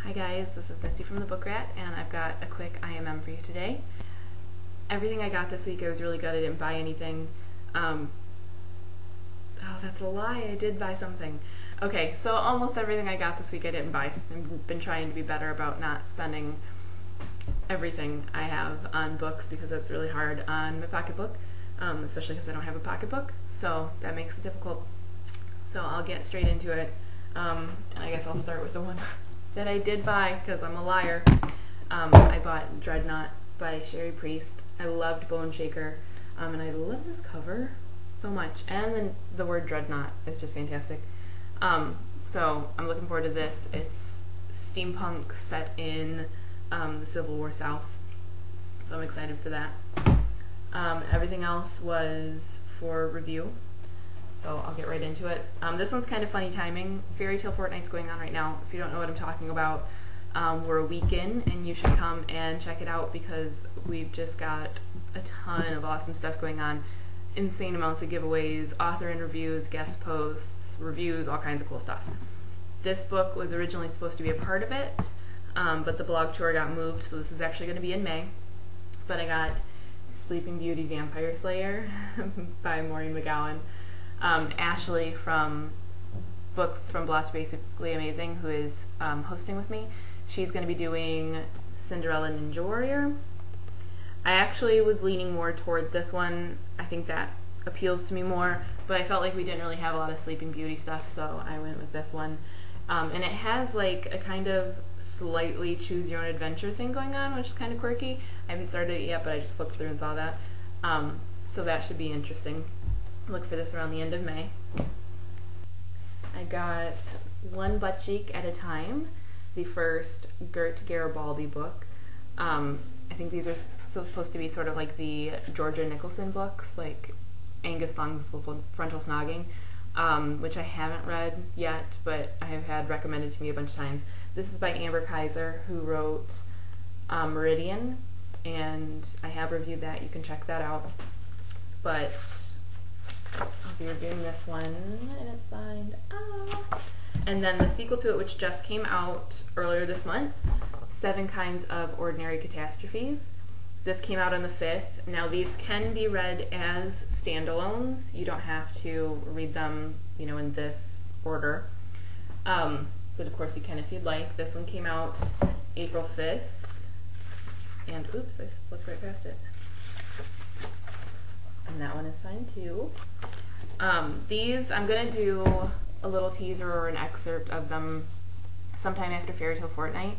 Hi guys, this is Misty from the Book Rat, and I've got a quick IMM for you today. Everything I got this week, I was really good. I didn't buy anything. Oh, that's a lie. I did buy something. Okay, so almost everything I got this week I didn't buy. I've been trying to be better about not spending everything I have on books because that's really hard on my pocketbook, especially because I don't have a pocketbook, so that makes it difficult. So I'll get straight into it, and I guess I'll start with the one that I did buy because I'm a liar. I bought Dreadnought by Sherry Priest. I loved Bone Shaker, and I love this cover so much, and then the word Dreadnought is just fantastic. So I'm looking forward to this. It's steampunk set in the Civil War South, so I'm excited for that. Everything else was for review, so I'll get right into it. This one's kind of funny timing. Fairy Tale Fortnight's going on right now. If you don't know what I'm talking about, we're a week in, and you should come and check it out because we've just got a ton of awesome stuff going on. Insane amounts of giveaways, author interviews, guest posts, reviews, all kinds of cool stuff. This book was originally supposed to be a part of it, but the blog tour got moved, so this is actually going to be in May. But I got Sleeping Beauty Vampire Slayer by Maureen McGowan. Ashley from Books from Blotch Basically Amazing, who is hosting with me, she's going to be doing Cinderella Ninja Warrior. I actually was leaning more toward this one. I think that appeals to me more, but I felt like we didn't really have a lot of Sleeping Beauty stuff, so I went with this one. And it has like a kind of slightly choose your own adventure thing going on, which is kind of quirky. I haven't started it yet, but I just flipped through and saw that. So that should be interesting. Look for this around the end of May. I got One Butt Cheek at a Time, the first Gert Garibaldi book. I think these are supposed to be sort of like the Georgia Nicholson books, like Angus Long's Frontal Snogging, which I haven't read yet, but I have had recommended to me a bunch of times. This is by Amber Kaiser, who wrote Meridian, and I have reviewed that. You can check that out. But I'll be reviewing this one, and it's signed. And then the sequel to it, which just came out earlier this month, 7 Kinds of Ordinary Catastrophes. This came out on the 5th. Now these can be read as standalones. You don't have to read them, in this order. But of course you can if you'd like. This one came out April 5th. And oops, I flipped right past it. And that one is signed too. These, I'm going to do a little teaser or an excerpt of them sometime after Fairy Tale Fortnight,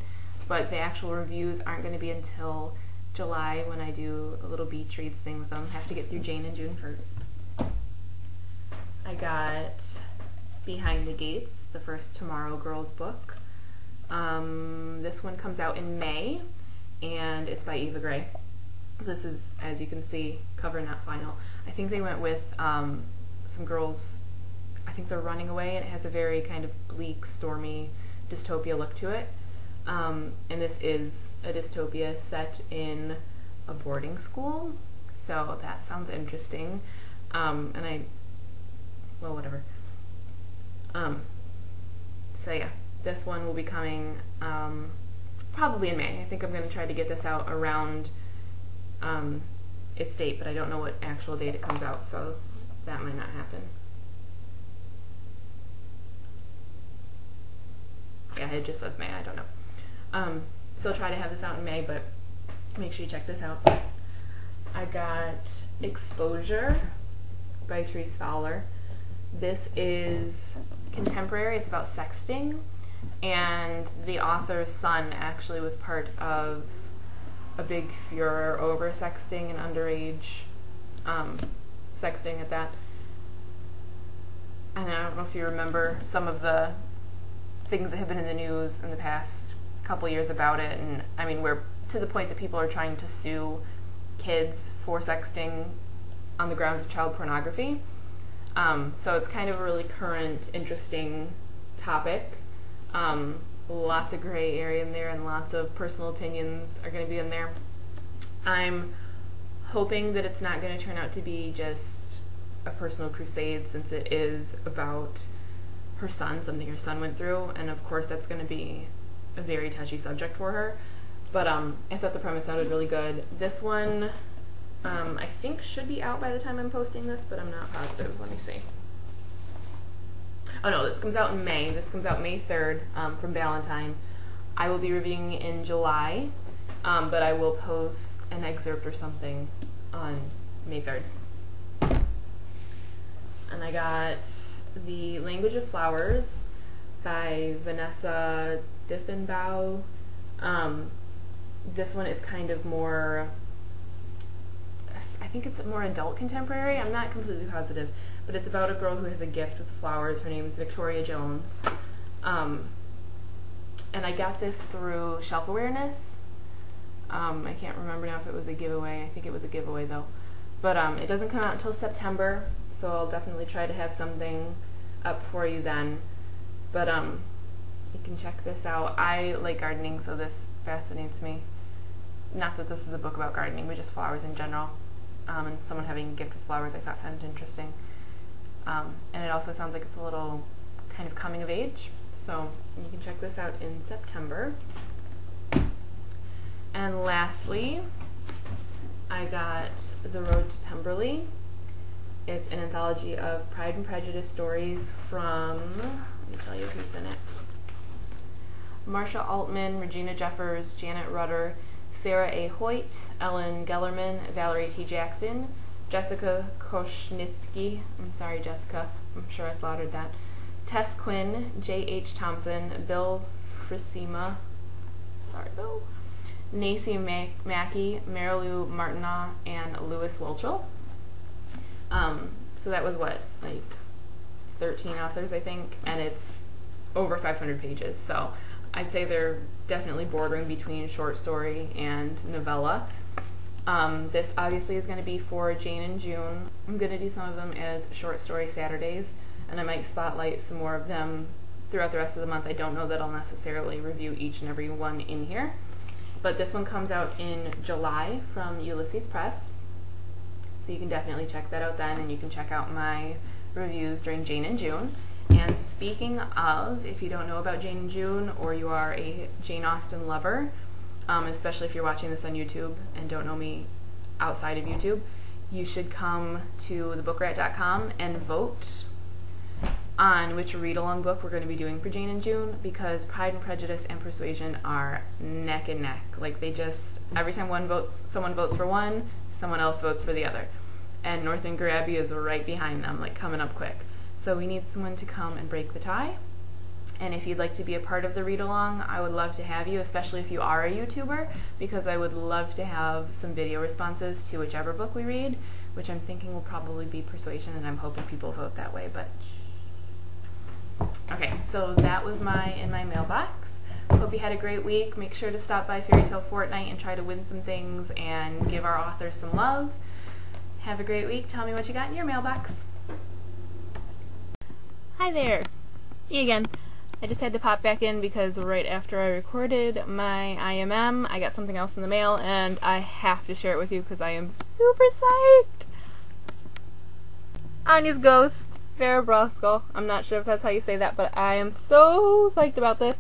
but the actual reviews aren't going to be until July when I do a little beach reads thing with them. I have to get through Jane and June first. I got Behind the Gates, the first Tomorrow Girls book. This one comes out in May, and it's by Eva Gray. This is, as you can see, cover not final. I think they went with some girls, I think they're running away, and it has a very kind of bleak, stormy dystopia look to it. And this is a dystopia set in a boarding school, so that sounds interesting. Well, whatever. So yeah, this one will be coming probably in May. I think I'm going to try to get this out around its date, but I don't know what actual date it comes out, so that might not happen. Yeah, it just says May, I don't know. So I'll try to have this out in May, but make sure you check this out. I got Exposure by Therese Fowler. This is contemporary. It's about sexting, and the author's son actually was part of a big furor over sexting and underage sexting at that. And I don't know if you remember some of the things that have been in the news in the past couple years about it, and I mean, we're to the point that people are trying to sue kids for sexting on the grounds of child pornography. So it's kind of a really current, interesting topic. Lots of gray area in there, and lots of personal opinions are going to be in there. I'm hoping that it's not going to turn out to be just a personal crusade, since it is about her son, something her son went through, and of course that's going to be a very touchy subject for her. But I thought the premise sounded really good. This one, I think should be out by the time I'm posting this, but I'm not positive. Let me see. Oh no, this comes out in May. This comes out May 3rd from Valentine. I will be reviewing in July, but I will post an excerpt or something on May 3rd. And I got The Language of Flowers by Vanessa Diffenbaugh. This one is kind of more, I think it's more adult contemporary. I'm not completely positive, but it's about a girl who has a gift with flowers. Her name is Victoria Jones. And I got this through Shelf Awareness. I can't remember now if it was a giveaway. I think it was a giveaway though. But it doesn't come out until September, so I'll definitely try to have something up for you then. But you can check this out. I like gardening, so this fascinates me. Not that this is a book about gardening, but just flowers in general. And someone having a gift with flowers I thought sounded interesting. And it also sounds like it's a little kind of coming of age. So you can check this out in September. And lastly, I got The Road to Pemberley. It's an anthology of Pride and Prejudice stories from, let me tell you who's in it. Marsha Altman, Regina Jeffers, Janet Rutter, Sarah A. Hoyt, Ellen Gellerman, Valerie T. Jackson, Jessica Koshnitsky, I'm sorry Jessica, I'm sure I slaughtered that, Tess Quinn, J. H. Thompson, Bill Frissema, sorry Bill, Nacy Mackey, Marilu Martineau, and Louis Wilchel. So that was what, like 13 authors I think, and it's over 500 pages, so I'd say they're definitely bordering between short story and novella. This obviously is going to be for Jane and June. I'm going to do some of them as short story Saturdays, and I might spotlight some more of them throughout the rest of the month. I don't know that I'll necessarily review each and every one in here, but this one comes out in July from Ulysses Press, so you can definitely check that out then, and you can check out my reviews during Jane and June. And speaking of, if you don't know about Jane and June, or you are a Jane Austen lover, especially if you're watching this on YouTube and don't know me outside of YouTube, you should come to thebookrat.com and vote on which read-along book we're going to be doing for Jane and June, because Pride and Prejudice and Persuasion are neck and neck. Like, they just, every time someone votes for one, someone else votes for the other. And Northanger Abbey is right behind them, like coming up quick. So we need someone to come and break the tie. And if you'd like to be a part of the read-along, I would love to have you, especially if you are a YouTuber, because I would love to have some video responses to whichever book we read, which I'm thinking will probably be Persuasion, and I'm hoping people vote that way, but... Okay, so that was my In My Mailbox. Hope you had a great week. Make sure to stop by Fairy Tale Fortnite and try to win some things and give our authors some love. Have a great week. Tell me what you got in your mailbox. Hi there, me again. I just had to pop back in because right after I recorded my IMM, I got something else in the mail, and I have to share it with you because I am super psyched. Anya's Ghost, Vera Brosgol. I'm not sure if that's how you say that, but I am so psyched about this.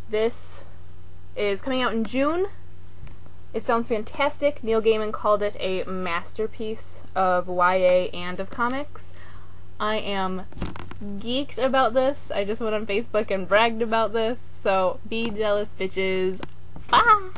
This is coming out in June. It sounds fantastic. Neil Gaiman called it a masterpiece of YA and of comics. I am geeked about this. I just went on Facebook and bragged about this, so be jealous, bitches. Bye!